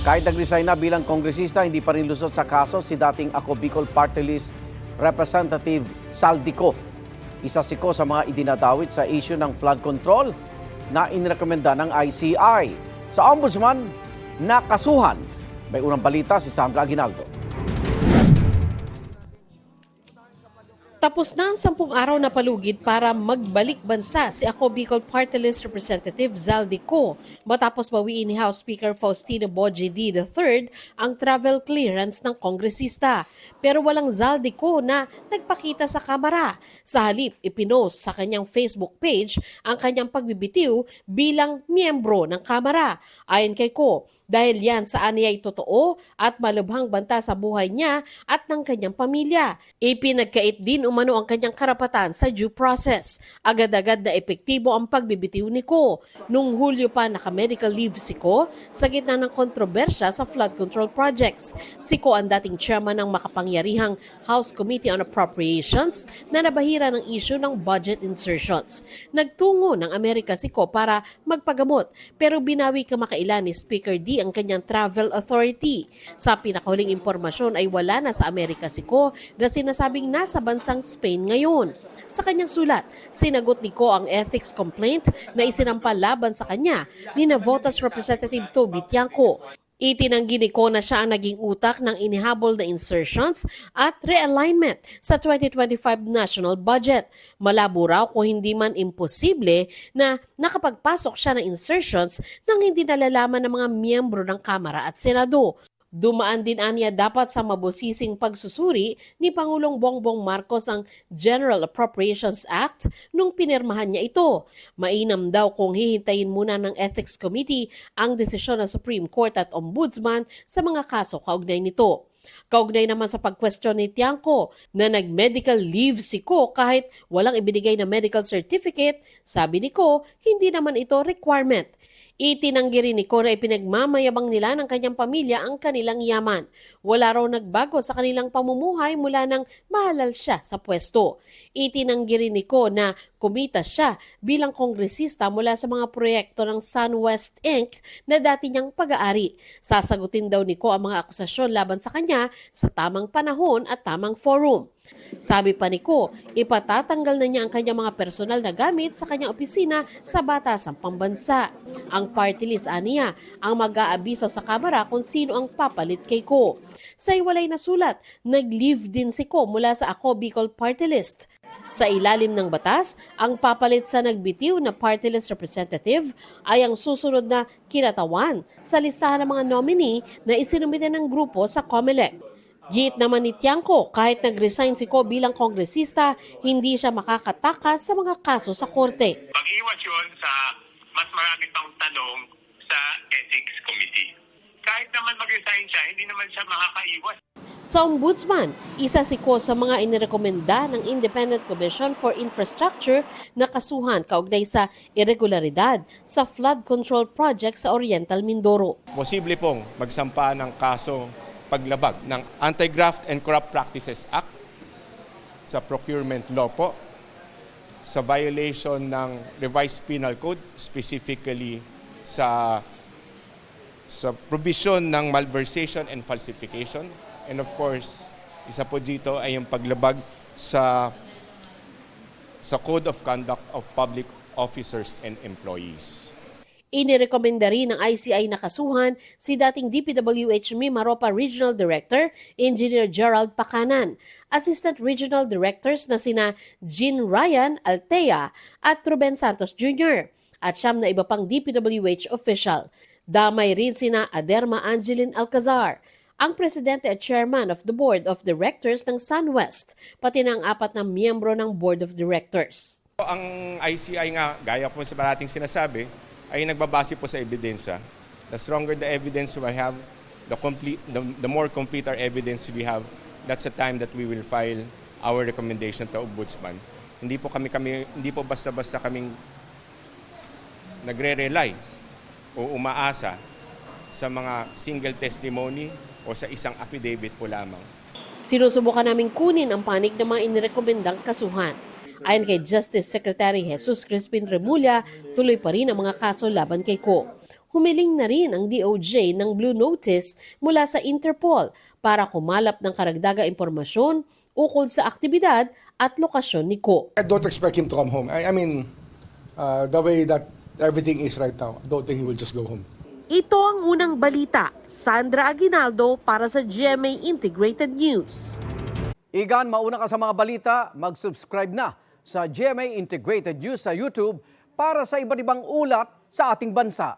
Kahit nag-resign na bilang kongresista, hindi pa rin lusot sa kaso si dating Ako Bicol Party List Representative Saldico. Isa si Ko sa mga idinadawit sa issue ng flood control na inirekomenda ng ICI. Sa Ombudsman, nakasuhan. May unang balita si Sandra Aguinaldo. Tapos na ang 10 araw na palugid para magbalik bansa si Ako Bicol Party List Representative Zaldico matapos bawiin ni House Speaker Faustino Boje D. III ang travel clearance ng kongresista. Pero walang Zaldico na nagpakita sa kamera. Sa halip, ipinost sa kanyang Facebook page ang kanyang pagbibitiw bilang miyembro ng kamera. Ayon kay Ko, dahil yan sa aniya ay totoo at malubhang banta sa buhay niya at ng kanyang pamilya. Ipinagkait din umano ang kanyang karapatan sa due process. Agad-agad na epektibo ang pagbibitiw ni Ko. Noong Hulyo pa naka-medical leave si Ko sa gitna ng kontrobersya sa flood control projects. Si Ko ang dating chairman ng makapangyarihang House Committee on Appropriations na nabahira ng issue ng budget insertions. Nagtungo ng Amerika si Ko para magpagamot pero binawi kamakailan ni Speaker D ang kanyang travel authority. Sa pinakahuling impormasyon ay wala na sa Amerika si Ko na sinasabing nasa bansang Spain ngayon. Sa kanyang sulat, sinagot ni Ko ang ethics complaint na isinampa laban sa kanya ni Navotas Representative Toby Tiangco. Itinanggi ni Ko na siya ang naging utak ng inihabol na insertions at realignment sa 2025 national budget. Malabo raw kung hindi man imposible na nakapagpasok siya ng insertions nang hindi nalalaman ng mga miyembro ng Kamara at Senado. Dumaan din aniya dapat sa mabusising pagsusuri ni Pangulong Bongbong Marcos ang General Appropriations Act nung pinirmahan niya ito. Mainam daw kung hihintayin muna ng Ethics Committee ang desisyon ng Supreme Court at Ombudsman sa mga kaso kaugnay nito. Kaugnay naman sa pag-question ni Tiangco na nag-medical leave si Ko kahit walang ibinigay na medical certificate, sabi ni Ko, hindi naman ito requirement. Itinanggi rin ni Ko na ipinagmamayabang nila ng kanyang pamilya ang kanilang yaman. Wala raw nagbago sa kanilang pamumuhay mula nang mahalal siya sa pwesto. Itinanggi rin ni Ko na kumita siya bilang kongresista mula sa mga proyekto ng SunWest Inc. na dati niyang pag-aari. Sasagutin daw ni Ko ang mga akusasyon laban sa kanya sa tamang panahon at tamang forum. Sabi pa ni Ko, ipatatanggal na niya ang kanyang mga personal na gamit sa kanyang opisina sa Batasang Pambansa. Ang party list aniya ang mag-aabiso sa Kamara kung sino ang papalit kay Ko. Sa iwalay na sulat, nag-leave din si Ko mula sa Ako Bicol Party List. Sa ilalim ng batas, ang papalit sa nagbitiw na party list representative ay ang susunod na kinatawan sa listahan ng mga nominee na isinumite ng grupo sa COMELEC. Giit naman ni Tiangco, kahit nag-resign si Ko bilang kongresista, hindi siya makakatakas sa mga kaso sa korte. Pag-iwas yun sa mas marami pang tanong sa Ethics Committee. Kahit naman mag-resign siya, hindi naman siya makakaiwas. Sa Ombudsman, isa si Ko sa mga inirekomenda ng Independent Commission for Infrastructure na kasuhan kaugnay sa irregularidad sa flood control project sa Oriental Mindoro. Posible pong magsampa ng kaso paglabag ng Anti-Graft and Corrupt Practices Act sa procurement law po, sa violation ng revised penal code, specifically sa provision ng malversation and falsification. And of course, isa po dito ay yung paglabag sa Code of Conduct of Public Officers and Employees. Inirekomenda rin ng ICI na kasuhan si dating DPWH Mimaropa Regional Director, Engineer Gerald Pacanan, Assistant Regional Directors na sina Jean Ryan Altea at Ruben Santos Jr., at siyam na iba pang DPWH official. Damay rin sina Aderma Angeline Alcazar, ang presidente at chairman of the Board of Directors ng SunWest, pati ng 4 na miyembro ng Board of Directors. Ang ICI nga, gaya po sa parating sinasabi, ay nagbabase po sa ebidensya. The stronger the evidence we have, the more complete our evidence we have, that's the time that we will file our recommendation to Ombudsman. Hindi po basta-basta kaming nagre-rely o umaasa sa mga single testimony o sa isang affidavit po lamang. Sinusubukan naming kunin ang panig ng mga inirekomendang kasuhan. Ayon kay Justice Secretary Jesus Crispin Remulla, tuloy pa rin ang mga kaso laban kay Ko. humiling na rin ang DOJ ng Blue Notice mula sa Interpol para kumalap ng karagdagang impormasyon ukol sa aktibidad at lokasyon ni Ko. I don't expect him to come home. I mean, the way that everything is right now, I don't think he will just go home. Ito ang unang balita. Sandra Aguinaldo para sa GMA Integrated News. Igan, mauna ka sa mga balita, mag-subscribe na sa GMA Integrated News sa YouTube para sa iba't ibang ulat sa ating bansa.